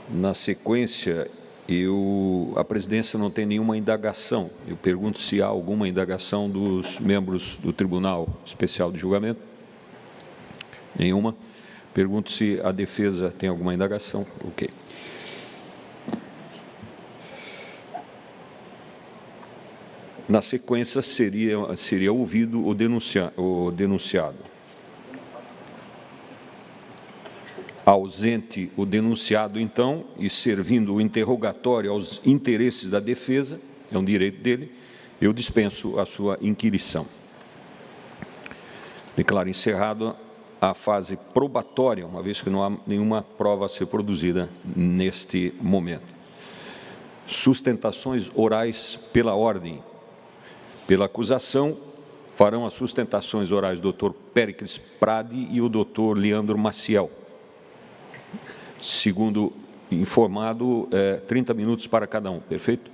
Na sequência, a presidência não tem nenhuma indagação. Eu pergunto se há alguma indagação dos membros do Tribunal Especial de Julgamento. Nenhuma. Pergunto se a defesa tem alguma indagação. Ok. Na sequência, seria ouvido o denunciado. Ausente o denunciado, então, e servindo o interrogatório aos interesses da defesa, é um direito dele, eu dispenso a sua inquirição. Declaro encerrado a fase probatória, uma vez que não há nenhuma prova a ser produzida neste momento. Sustentações orais pela ordem. Pela acusação, farão as sustentações orais o Dr. Péricles Prade e o Dr. Leandro Maciel. Segundo informado, 30 minutos para cada um, perfeito?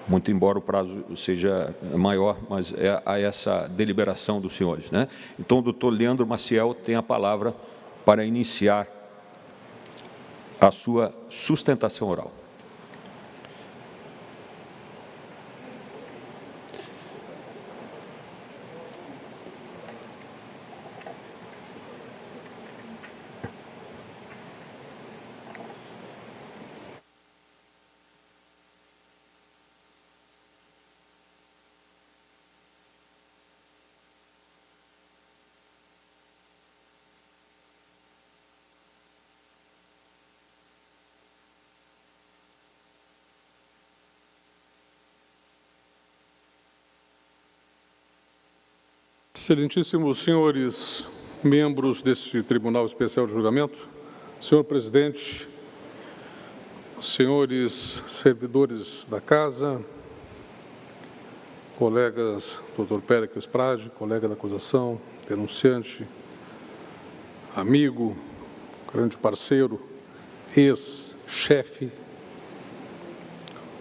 Muito embora o prazo seja maior, mas é a essa deliberação dos senhores, né? Então, o doutor Leandro Maciel tem a palavra para iniciar a sua sustentação oral. Excelentíssimos senhores membros deste Tribunal Especial de Julgamento, senhor presidente, senhores servidores da Casa, colegas, doutor Péricles Prade, colega da acusação, denunciante, amigo, grande parceiro, ex-chefe,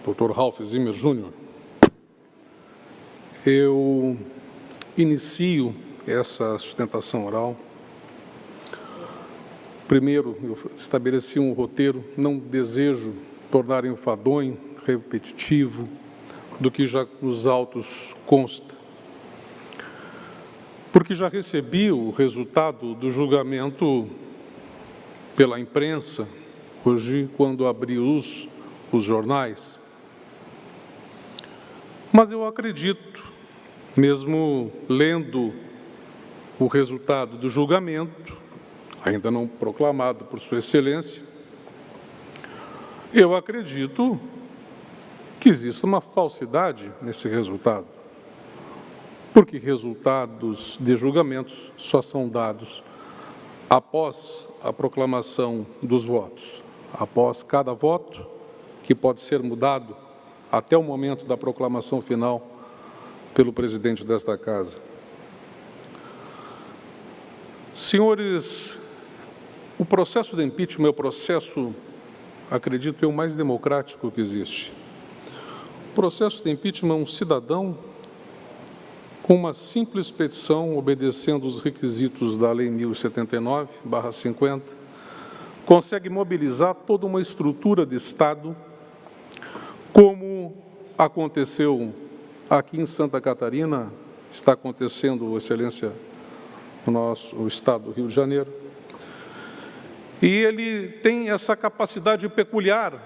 doutor Ralph Zimmer Júnior, eu inicio essa sustentação oral. Primeiro, eu estabeleci um roteiro, não desejo tornar enfadonho, repetitivo, do que já nos autos consta. Porque já recebi o resultado do julgamento pela imprensa, hoje, quando abri os jornais. Mas eu acredito, mesmo lendo o resultado do julgamento, ainda não proclamado por Sua Excelência, eu acredito que existe uma falsidade nesse resultado, porque resultados de julgamentos só são dados após a proclamação dos votos, após cada voto, que pode ser mudado até o momento da proclamação final pelo presidente desta Casa. Senhores, o processo de impeachment é o processo, acredito eu, mais democrático que existe. O processo de impeachment é um cidadão com uma simples petição, obedecendo os requisitos da Lei 1079/50, consegue mobilizar toda uma estrutura de Estado, como aconteceu aqui em Santa Catarina, está acontecendo, Excelência, no nosso estado do Rio de Janeiro. E ele tem essa capacidade peculiar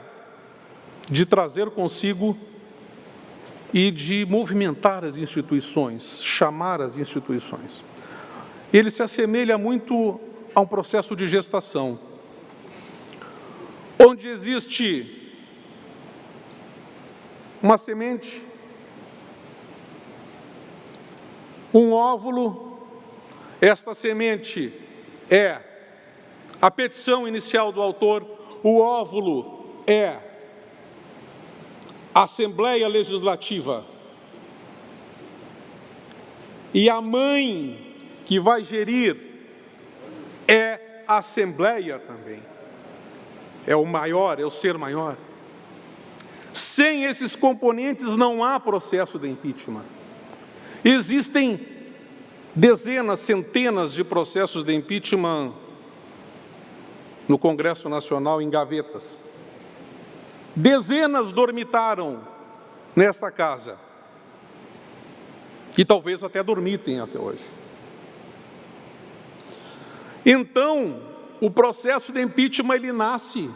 de trazer consigo e de movimentar as instituições, chamar as instituições. Ele se assemelha muito a um processo de gestação, onde existe uma semente, um óvulo. Esta semente é a petição inicial do autor, o óvulo é a Assembleia Legislativa e a mãe que vai gerir é a Assembleia também. É o maior, é o ser maior. Sem esses componentes não há processo de impeachment. Existem dezenas, centenas de processos de impeachment no Congresso Nacional em gavetas. Dezenas dormitaram nesta casa. E talvez até dormitem até hoje. Então, o processo de impeachment, ele nasce.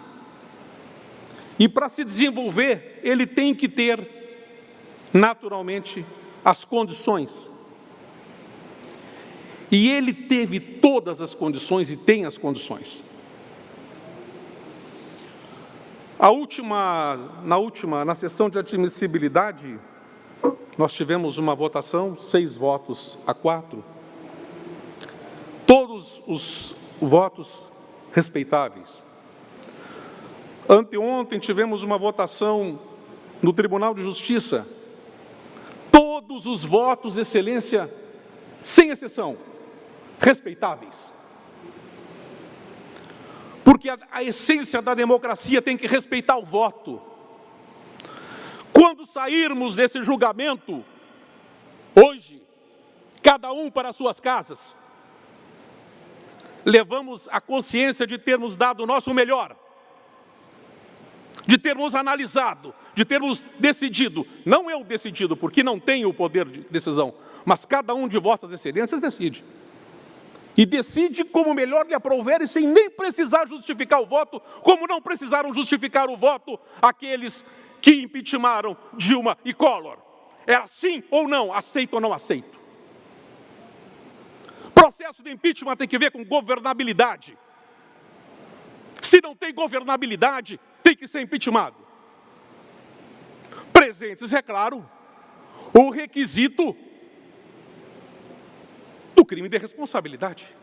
E para se desenvolver, ele tem que ter, naturalmente, as condições. E ele teve todas as condições e tem as condições. Na sessão de admissibilidade, nós tivemos uma votação, 6-4. Todos os votos respeitáveis. Anteontem tivemos uma votação no Tribunal de Justiça. Todos os votos, excelência, sem exceção, respeitáveis. Porque a essência da democracia tem que respeitar o voto. Quando sairmos desse julgamento, hoje, cada um para suas casas, levamos a consciência de termos dado o nosso melhor, de termos analisado, de termos decidido, não eu decidido, porque não tenho o poder de decisão, mas cada um de vossas excelências decide. E decide como melhor lhe aprouver e sem nem precisar justificar o voto, como não precisaram justificar o voto aqueles que impeachmentaram Dilma e Collor. É assim ou não, aceito ou não aceito. Processo de impeachment tem que ver com governabilidade. Se não tem governabilidade, tem que ser impeachmentado. Presentes, é claro, o requisito do crime de responsabilidade.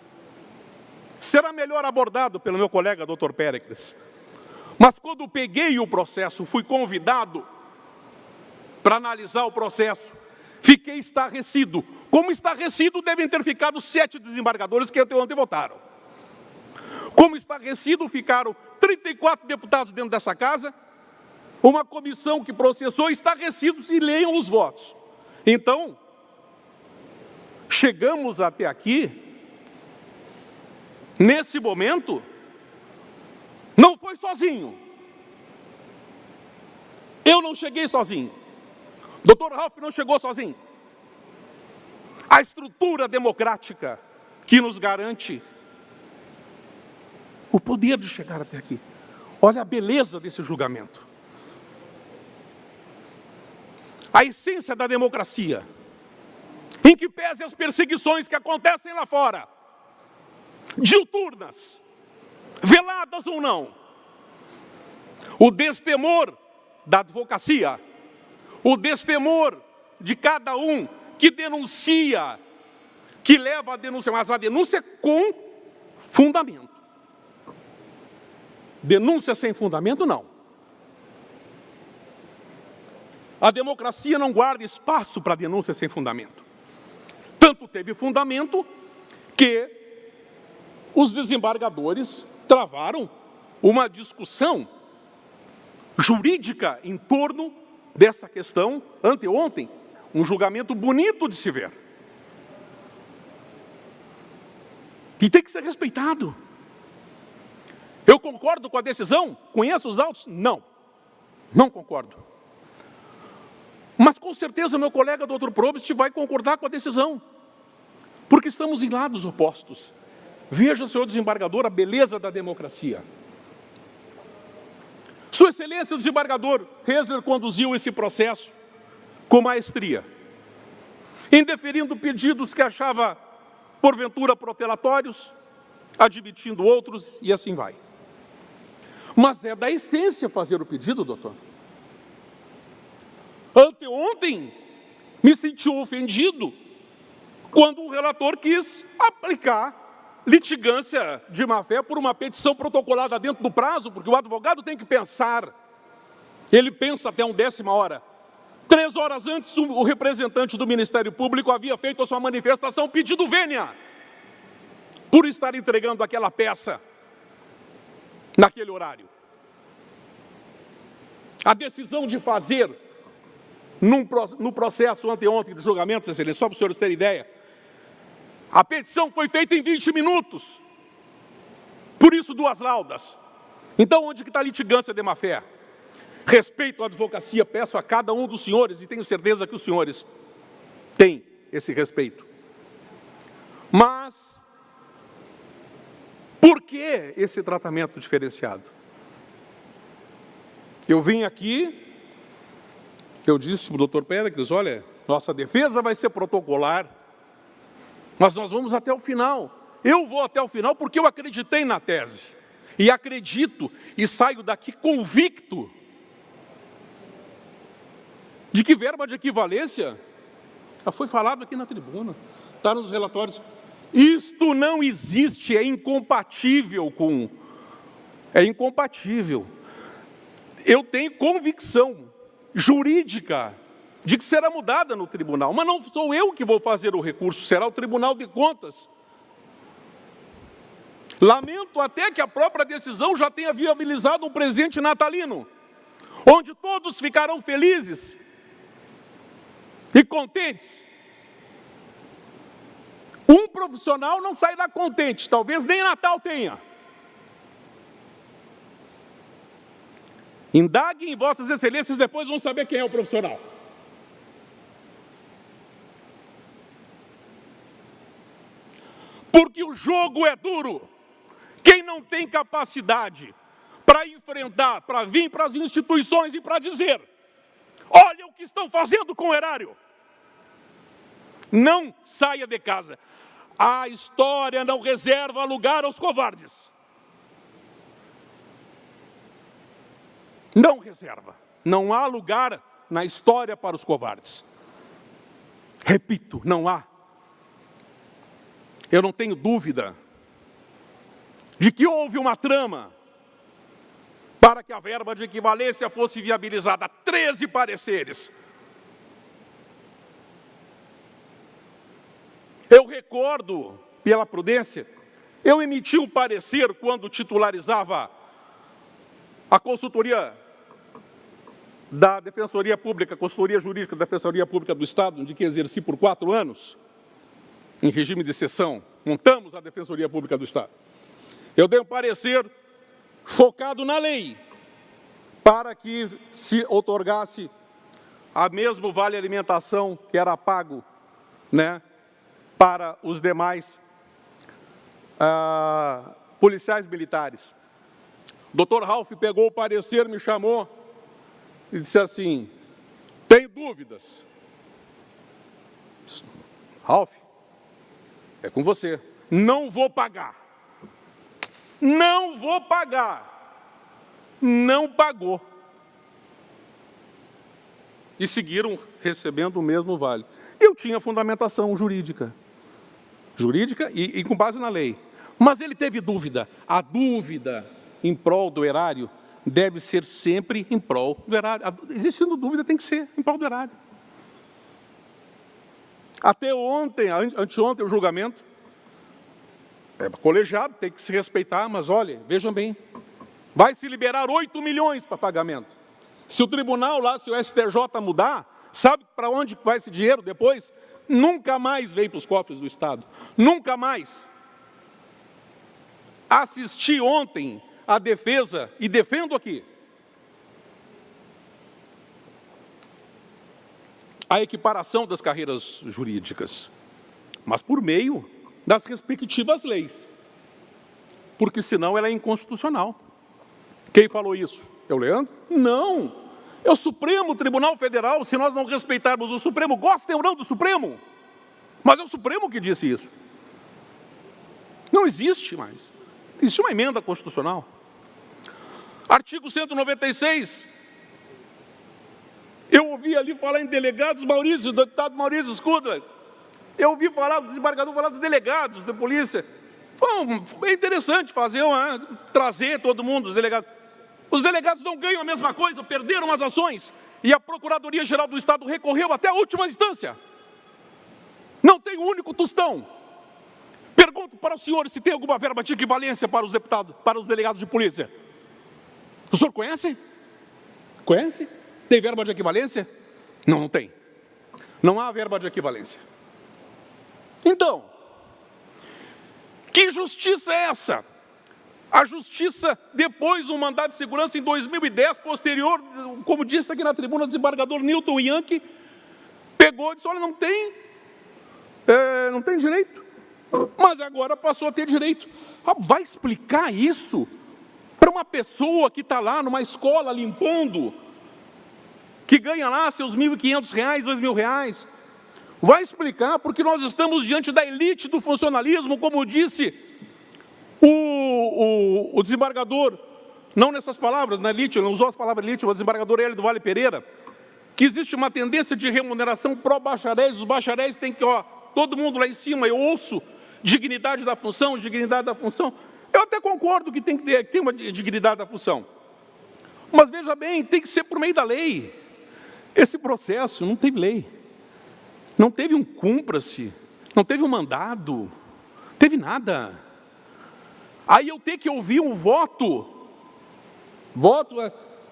Será melhor abordado pelo meu colega Dr. Péricles. Mas quando peguei o processo, fui convidado para analisar o processo, fiquei estarrecido. Como estarrecido devem ter ficado 7 desembargadores que ontem votaram. Como estarrecido ficaram 34 deputados dentro dessa casa, uma comissão que processou, estarrecidos, e leiam os votos. Então, chegamos até aqui, nesse momento, não foi sozinho. Eu não cheguei sozinho. Dr. Ralph não chegou sozinho. A estrutura democrática que nos garante o poder de chegar até aqui. Olha a beleza desse julgamento. A essência da democracia, em que pese as perseguições que acontecem lá fora, diuturnas, veladas ou não, o destemor da advocacia, o destemor de cada um que denuncia, que leva a denúncia, mas a denúncia com fundamento. Denúncia sem fundamento, não. A democracia não guarda espaço para denúncia sem fundamento. Tanto teve fundamento que os desembargadores travaram uma discussão jurídica em torno dessa questão anteontem, um julgamento bonito de se ver. E tem que ser respeitado. Eu concordo com a decisão? Conheço os autos? Não. Não concordo. Mas com certeza meu colega Dr. Probst vai concordar com a decisão. Porque estamos em lados opostos. Veja, senhor desembargador, a beleza da democracia. Sua Excelência, o desembargador Hesler conduziu esse processo com maestria, indeferindo pedidos que achava, porventura, protelatórios, admitindo outros, e assim vai. Mas é da essência fazer o pedido, doutor. Anteontem, me senti ofendido quando o relator quis aplicar litigância de má-fé por uma petição protocolada dentro do prazo, porque o advogado tem que pensar. Ele pensa até 1/10 hora. 3 horas antes, o representante do Ministério Público havia feito a sua manifestação pedindo vênia por estar entregando aquela peça naquele horário. A decisão de fazer no processo anteontem de julgamento, Excelência, só para os senhores terem ideia, a petição foi feita em 20 minutos. Por isso, 2 laudas. Então, onde que está a litigância de má-fé? respeito à advocacia, peço a cada um dos senhores, e tenho certeza que os senhores têm esse respeito. Mas, por que esse tratamento diferenciado? Eu vim aqui, eu disse para o doutor Péricles, olha, nossa defesa vai ser protocolar, mas nós vamos até o final. Eu vou até o final porque eu acreditei na tese. E acredito e saio daqui convicto de que verba de equivalência já foi falado aqui na tribuna, está nos relatórios. Isto não existe, é incompatível com... É incompatível. Eu tenho convicção jurídica de que será mudada no tribunal, mas não sou eu que vou fazer o recurso, será o Tribunal de Contas. Lamento até que a própria decisão já tenha viabilizado um presente natalino, onde todos ficarão felizes e contentes. Um profissional não sairá contente, talvez nem Natal tenha. Indaguem em vossas excelências, depois vão saber quem é o profissional. Porque o jogo é duro. Quem não tem capacidade para enfrentar, para vir para as instituições e para dizer, olha o que estão fazendo com o erário. Não saia de casa. A história não reserva lugar aos covardes. Não reserva. Não há lugar na história para os covardes. Repito, não há. Eu não tenho dúvida de que houve uma trama para que a verba de equivalência fosse viabilizada. 13 pareceres. Eu recordo, pela prudência, eu emiti um parecer quando titularizava a consultoria da Defensoria Pública, consultoria jurídica da Defensoria Pública do Estado, de que exerci por 4 anos, em regime de sessão, montamos a Defensoria Pública do Estado. Eu dei um parecer focado na lei, para que se outorgasse a mesmo vale alimentação que era pago, né, para os demais policiais militares. O doutor Ralph pegou o parecer, me chamou e disse assim, tenho dúvidas. Ralph, é com você. Não vou pagar. Não vou pagar. Não pagou. E seguiram recebendo o mesmo vale. Eu tinha fundamentação jurídica. Jurídica e com base na lei. Mas ele teve dúvida. A dúvida em prol do erário deve ser sempre em prol do erário. Existindo dúvida, tem que ser em prol do erário. Até ontem, anteontem, o julgamento, colegiado, tem que se respeitar, mas olha, vejam bem, vai se liberar 8 milhões para pagamento. Se o tribunal lá, se o STJ mudar, sabe para onde vai esse dinheiro depois? Nunca mais veio para os cofres do Estado. Nunca mais. Assisti ontem a defesa, e defendo aqui, a equiparação das carreiras jurídicas, mas por meio das respectivas leis, porque senão ela é inconstitucional. Quem falou isso? É o Leandro? Não, é o Supremo Tribunal Federal. Se nós não respeitarmos o Supremo, gostem ou não do Supremo, mas é o Supremo que disse isso. Não existe mais. Existe uma emenda constitucional. Artigo 196. Eu ouvi ali falar em delegados, Maurício, do deputado Maurício Scudler. Eu ouvi falar, o desembargador falar dos delegados da polícia. Bom, é interessante fazer trazer todo mundo, os delegados. Os delegados não ganham a mesma coisa, perderam as ações. E a Procuradoria-Geral do Estado recorreu até a última instância. Não tem um único tostão. Pergunto para os senhores se tem alguma verba de equivalência para os deputados, para os delegados de polícia. O senhor conhece? Conhece? Tem verba de equivalência? Não, não tem. Não há verba de equivalência. Então, que justiça é essa? A justiça, depois do mandado de segurança em 2010, posterior, como disse aqui na tribuna o desembargador Newton Yankee, pegou e disse, olha, não tem direito. Mas agora passou a ter direito. Vai explicar isso para uma pessoa que está lá numa escola limpando, que ganha lá seus R$1.500, R$2.000? Vai explicar porque nós estamos diante da elite do funcionalismo, como disse o desembargador, não nessas palavras, na elite, não usou as palavras elite, mas o desembargador Hélio do Vale Pereira, que existe uma tendência de remuneração pró-bacharéis, os bacharéis têm que, todo mundo lá em cima, eu ouço dignidade da função, eu até concordo que tem que ter uma dignidade da função, mas veja bem, tem que ser por meio da lei. Esse processo não teve lei, não teve um cumpra-se, não teve um mandado, não teve nada. Aí eu tenho que ouvir um voto,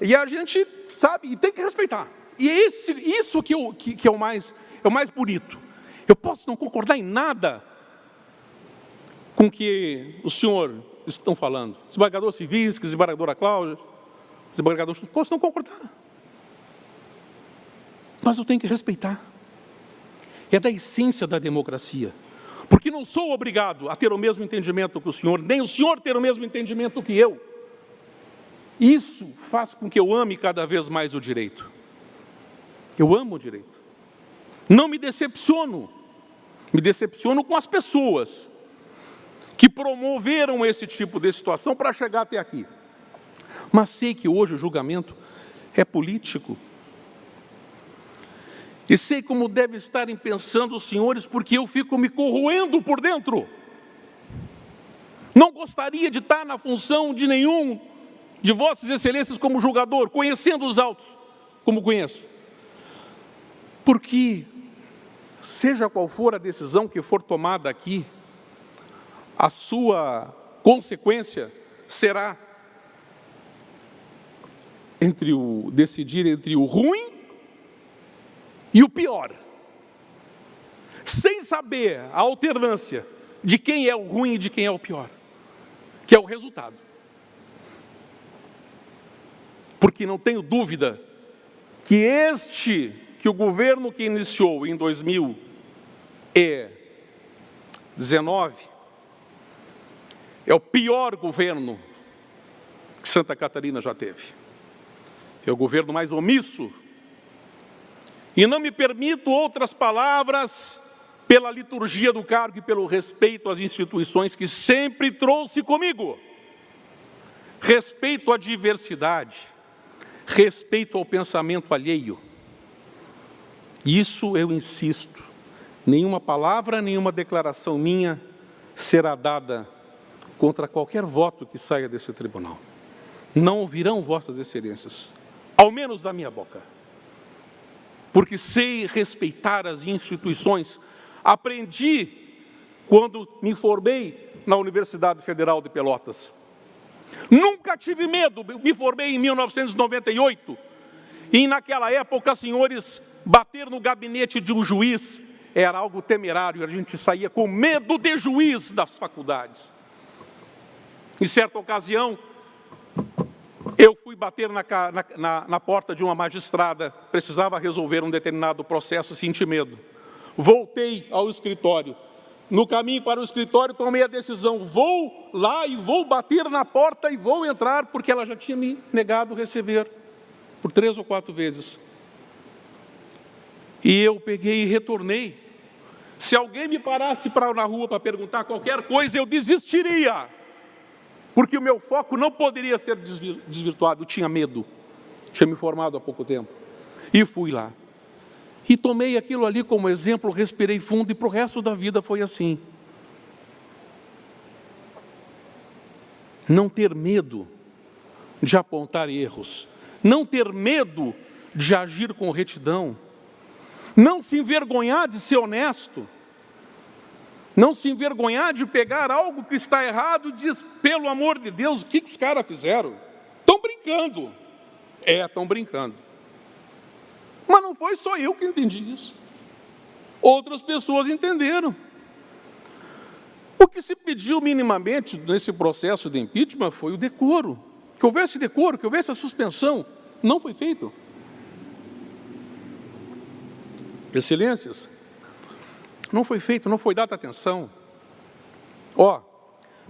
e a gente sabe, e tem que respeitar. E isso que é o mais bonito. Eu posso não concordar em nada com o que os senhores estão falando. Desembargador Civis, desembargadora Cláudia, desembargador, posso não concordar. Mas eu tenho que respeitar. É da essência da democracia. Porque não sou obrigado a ter o mesmo entendimento que o senhor, nem o senhor ter o mesmo entendimento que eu. Isso faz com que eu ame cada vez mais o direito. Eu amo o direito. Não me decepciono. Me decepciono com as pessoas que promoveram esse tipo de situação para chegar até aqui. Mas sei que hoje o julgamento é político. E sei como deve estarem pensando os senhores, porque eu fico me corroendo por dentro. Não gostaria de estar na função de nenhum de vossas excelências como julgador, conhecendo os autos, como conheço. Porque, seja qual for a decisão que for tomada aqui, a sua consequência será decidir entre o ruim e o pior, sem saber a alternância de quem é o ruim e de quem é o pior, que é o resultado. Porque não tenho dúvida que o governo que iniciou em 2019 é o pior governo que Santa Catarina já teve. É o governo mais omisso. E não me permito outras palavras pela liturgia do cargo e pelo respeito às instituições que sempre trouxe comigo. Respeito à diversidade, respeito ao pensamento alheio. Isso eu insisto, nenhuma palavra, nenhuma declaração minha será dada contra qualquer voto que saia desse tribunal. Não ouvirão vossas excelências, ao menos da minha boca. Porque sei respeitar as instituições. Aprendi quando me formei na Universidade Federal de Pelotas. Nunca tive medo, me formei em 1998, e naquela época, senhores, bater no gabinete de um juiz era algo temerário, a gente saía com medo de juiz das faculdades. Em certa ocasião, eu fui bater na porta de uma magistrada, precisava resolver um determinado processo, senti medo. Voltei ao escritório. No caminho para o escritório, tomei a decisão, vou lá e vou bater na porta e vou entrar, porque ela já tinha me negado receber, por 3 ou 4 vezes. E eu peguei e retornei. Se alguém me parasse na rua para perguntar qualquer coisa, eu desistiria. Porque o meu foco não poderia ser desvirtuado, eu tinha medo. Tinha me formado há pouco tempo. E fui lá. E tomei aquilo ali como exemplo, respirei fundo, e para o resto da vida foi assim. Não ter medo de apontar erros. Não ter medo de agir com retidão. Não se envergonhar de ser honesto. Não se envergonhar de pegar algo que está errado e diz, pelo amor de Deus, o que os caras fizeram? Estão brincando. Estão brincando. Mas não foi só eu que entendi isso. Outras pessoas entenderam. O que se pediu minimamente nesse processo de impeachment foi o decoro. Que houvesse decoro, que houvesse a suspensão. Não foi feito. Excelências, não foi feito, não foi dada atenção.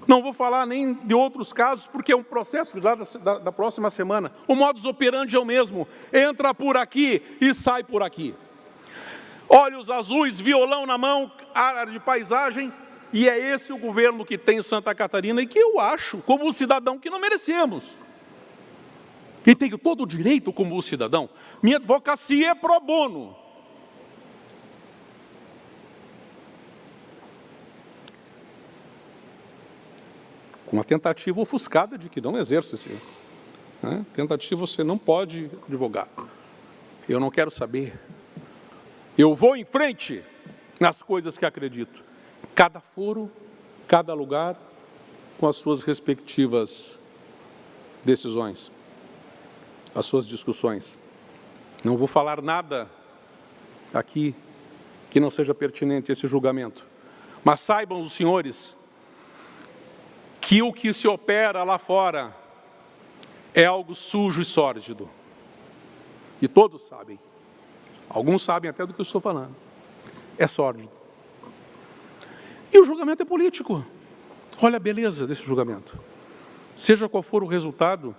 Não vou falar nem de outros casos, porque é um processo lá da próxima semana. O modus operandi é o mesmo. Entra por aqui e sai por aqui. Olhos azuis, violão na mão, área de paisagem, e é esse o governo que tem em Santa Catarina, e que eu acho, como cidadão, que não merecemos. E tenho todo o direito como cidadão. Minha advocacia é pro bono. Com uma tentativa ofuscada de que não exerce esse, né? Tentativa você não pode advogar. Eu não quero saber. Eu vou em frente nas coisas que acredito. Cada foro, cada lugar, com as suas respectivas decisões, as suas discussões. Não vou falar nada aqui que não seja pertinente a esse julgamento. Mas saibam os senhores que o que se opera lá fora é algo sujo e sórdido. E todos sabem. Alguns sabem até do que eu estou falando. É sórdido. E o julgamento é político. Olha a beleza desse julgamento. Seja qual for o resultado,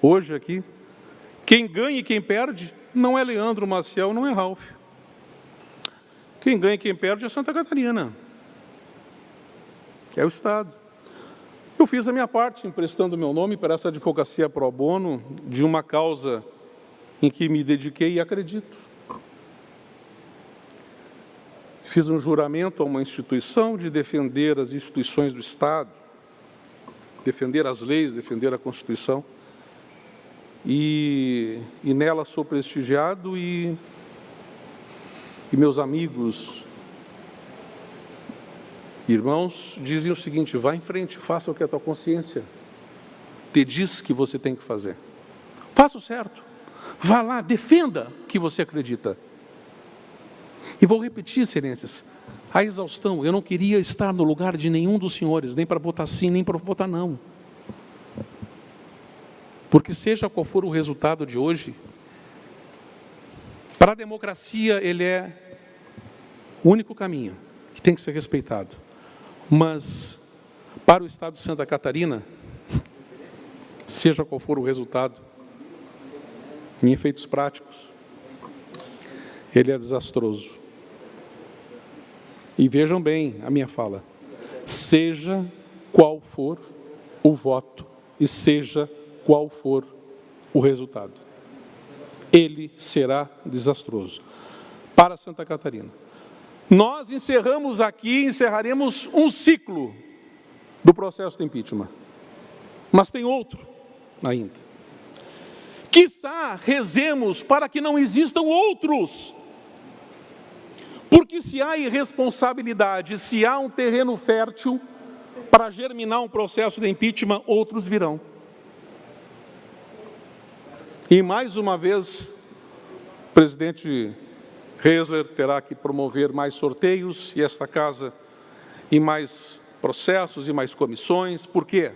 hoje aqui, quem ganha e quem perde não é Leandro Maciel, não é Ralph. Quem ganha e quem perde é Santa Catarina. É o Estado. Eu fiz a minha parte, emprestando meu nome para essa advocacia pro bono de uma causa em que me dediquei e acredito. Fiz um juramento a uma instituição de defender as instituições do Estado, defender as leis, defender a Constituição. E nela sou prestigiado e meus amigos, irmãos, dizem o seguinte: vá em frente, faça o que a tua consciência te diz que você tem que fazer. Faça o certo. Vá lá, defenda o que você acredita. E vou repetir, excelências, a exaustão. Eu não queria estar no lugar de nenhum dos senhores, nem para votar sim, nem para votar não. Porque seja qual for o resultado de hoje, para a democracia ele é o único caminho que tem que ser respeitado. Mas para o Estado de Santa Catarina, seja qual for o resultado, em efeitos práticos, ele é desastroso. E vejam bem a minha fala. Seja qual for o voto e seja qual for o resultado, ele será desastroso para Santa Catarina. Nós encerraremos um ciclo do processo de impeachment, mas tem outro ainda. Quiçá rezemos para que não existam outros, porque se há irresponsabilidade, se há um terreno fértil para germinar um processo de impeachment, outros virão. E mais uma vez, o presidente Reisler terá que promover mais sorteios e esta casa e mais processos e mais comissões. Por quê?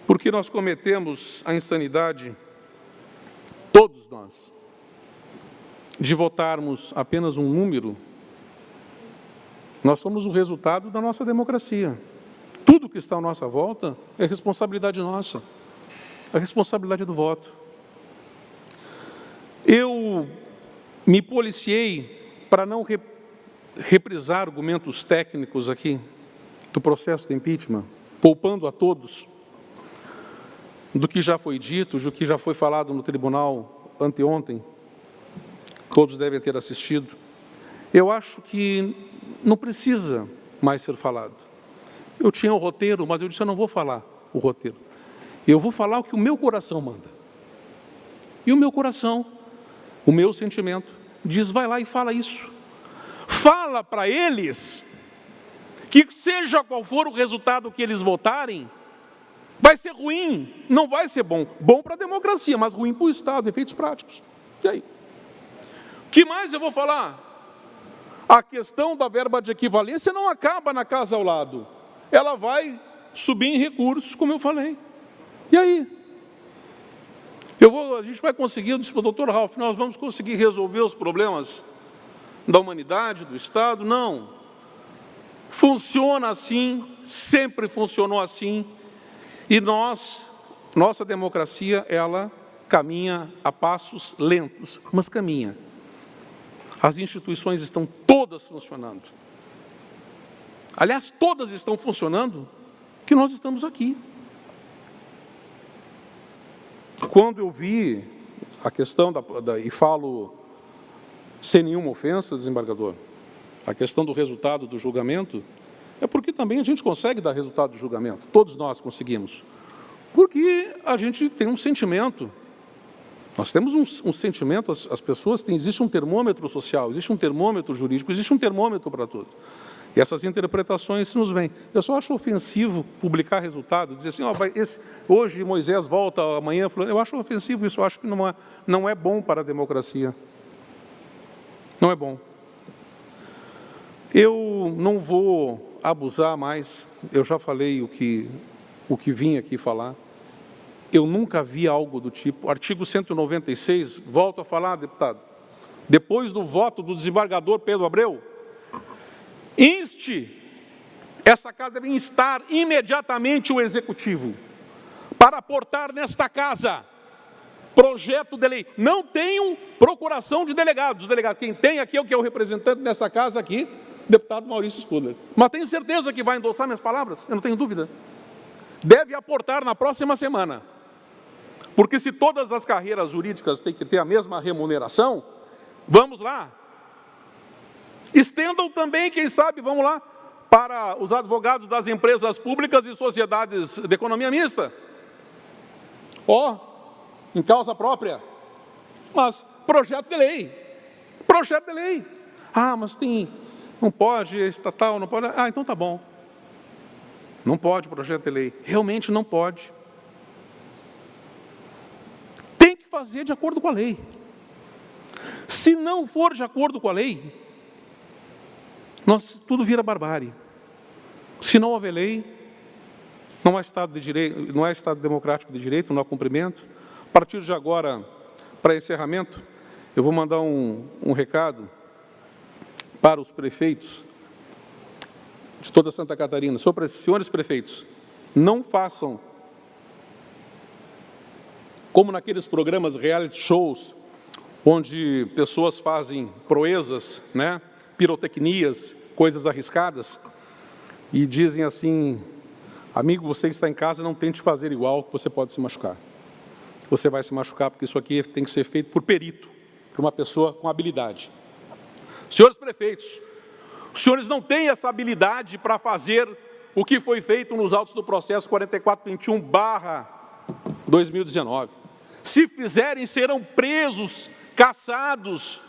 Porque nós cometemos a insanidade, todos nós, de votarmos apenas um número. Nós somos o resultado da nossa democracia. Tudo que está à nossa volta é responsabilidade nossa. A responsabilidade do voto. Eu me policiei para não reprisar argumentos técnicos aqui do processo de impeachment, poupando a todos do que já foi dito, do que já foi falado no tribunal anteontem. Todos devem ter assistido. Eu acho que não precisa mais ser falado. Eu tinha o roteiro, mas eu disse: eu não vou falar o roteiro. Eu vou falar o que o meu coração manda. E o meu coração, o meu sentimento, diz: vai lá e fala isso. Fala para eles que seja qual for o resultado que eles votarem, vai ser ruim, não vai ser bom. Bom para a democracia, mas ruim para o Estado, efeitos práticos. E aí? O que mais eu vou falar? a questão da verba de equivalência não acaba na casa ao lado. Ela vai subir em recursos, como eu falei. E aí? A gente vai conseguir, eu disse para o doutor Ralph, nós vamos conseguir resolver os problemas da humanidade, do Estado? Não. Funciona assim, sempre funcionou assim, e nossa democracia, ela caminha a passos lentos, mas caminha. As instituições estão todas funcionando. Aliás, todas estão funcionando, que nós estamos aqui. Quando eu vi a questão e falo sem nenhuma ofensa, desembargador, a questão do resultado do julgamento, é porque também a gente consegue dar resultado do julgamento, todos nós conseguimos, porque a gente tem um sentimento, nós temos um sentimento, as pessoas têm, existe um termômetro social, existe um termômetro jurídico, existe um termômetro para tudo. E essas interpretações nos vêm. Eu só acho ofensivo publicar resultado, dizer assim, hoje Moisés volta, amanhã... Eu acho ofensivo isso, eu acho que não é bom para a democracia. Não é bom. Eu não vou abusar mais, eu já falei o que vim aqui falar. Eu nunca vi algo do tipo, artigo 196, volto a falar, deputado, depois do voto do desembargador Pedro Abreu, essa casa deve instar imediatamente o Executivo para aportar nesta casa projeto de lei. Não tenham procuração de delegados. Quem tem aqui é o representante dessa casa aqui, deputado Maurício Sculler. Mas tenho certeza que vai endossar minhas palavras, eu não tenho dúvida. Deve aportar na próxima semana. Porque se todas as carreiras jurídicas têm que ter a mesma remuneração, vamos lá. Estendam também, quem sabe, vamos lá, para os advogados das empresas públicas e sociedades de economia mista. Em causa própria. Mas projeto de lei. Projeto de lei. Mas não pode, estatal, não pode. Então tá bom. Não pode projeto de lei. Realmente não pode. Tem que fazer de acordo com a lei. Se não for de acordo com a lei, tudo vira barbárie. Se não houver lei, não há Estado de direito, não há Estado democrático de direito, não há cumprimento. A partir de agora, para encerramento, eu vou mandar um recado para os prefeitos de toda Santa Catarina. Senhores prefeitos, não façam como naqueles programas reality shows, onde pessoas fazem proezas, pirotecnias, coisas arriscadas, e dizem assim, amigo, você que está em casa, não tente fazer igual, que você pode se machucar. Você vai se machucar, porque isso aqui tem que ser feito por perito, por uma pessoa com habilidade. Senhores prefeitos, os senhores não têm essa habilidade para fazer o que foi feito nos autos do processo 4421/2019. Se fizerem, serão presos, caçados,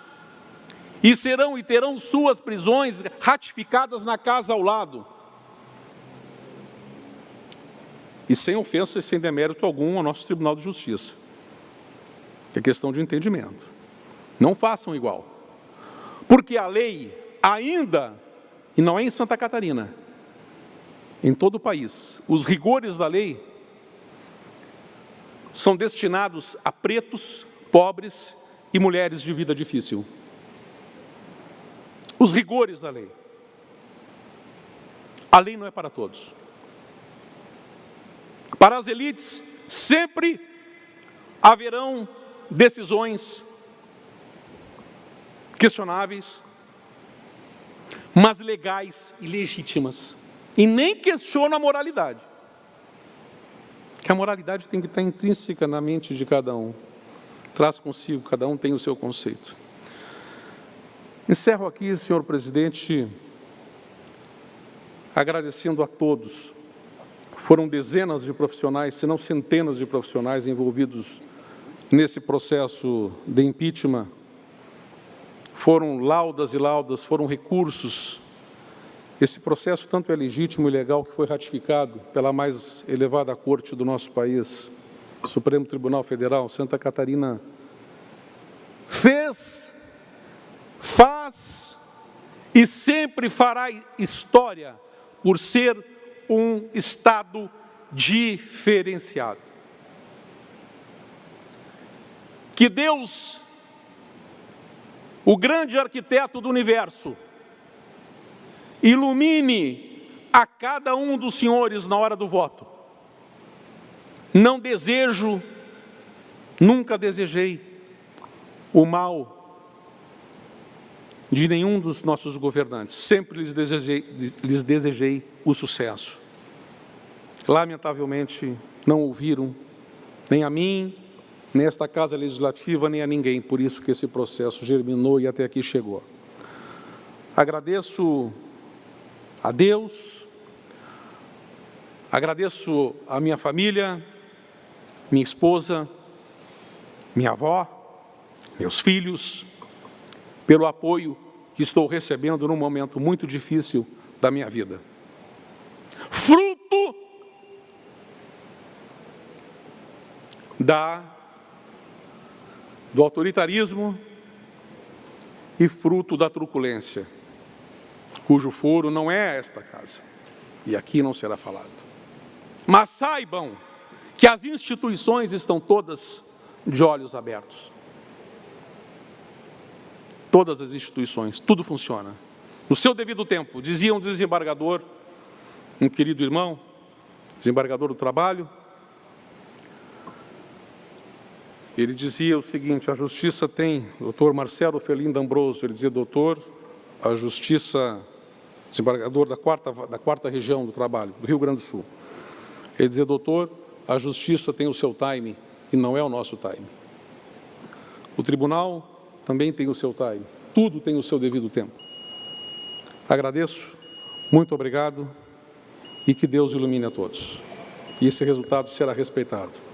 e terão suas prisões ratificadas na casa ao lado. E sem ofensa e sem demérito algum ao nosso Tribunal de Justiça. É questão de entendimento. Não façam igual. Porque a lei ainda, e não é em Santa Catarina, em todo o país, os rigores da lei são destinados a pretos, pobres e mulheres de vida difícil. Os rigores da lei. A lei não é para todos. Para as elites, sempre haverão decisões questionáveis, mas legais e legítimas. E nem questiona a moralidade. Que a moralidade tem que estar intrínseca na mente de cada um. Traz consigo, cada um tem o seu conceito. Encerro aqui, senhor presidente, agradecendo a todos. Foram dezenas de profissionais, se não centenas de profissionais envolvidos nesse processo de impeachment. Foram laudas e laudas, foram recursos. Esse processo tanto é legítimo e legal que foi ratificado pela mais elevada corte do nosso país, Supremo Tribunal Federal. Santa Catarina faz e sempre fará história por ser um Estado diferenciado. Que Deus, o grande arquiteto do universo, ilumine a cada um dos senhores na hora do voto. Não desejo, nunca desejei o mal de nenhum dos nossos governantes. Sempre lhes desejei o sucesso. Lamentavelmente, não ouviram nem a mim, nem esta Casa Legislativa, nem a ninguém. Por isso que esse processo germinou e até aqui chegou. Agradeço a Deus, agradeço a minha família, minha esposa, minha avó, meus filhos, pelo apoio que estou recebendo num momento muito difícil da minha vida. Fruto do autoritarismo e fruto da truculência, cujo foro não é esta casa, e aqui não será falado. Mas saibam que as instituições estão todas de olhos abertos. Todas as instituições, tudo funciona. No seu devido tempo, dizia um desembargador, um querido irmão, desembargador do trabalho, ele dizia o seguinte: a justiça tem, doutor Marcelo Felim D'Ambroso, ele dizia: doutor, a justiça, desembargador da quarta região do trabalho, do Rio Grande do Sul, ele dizia: doutor, a justiça tem o seu time e não é o nosso time. O tribunal também tem o seu time, tudo tem o seu devido tempo. Agradeço, muito obrigado e que Deus ilumine a todos. E esse resultado será respeitado.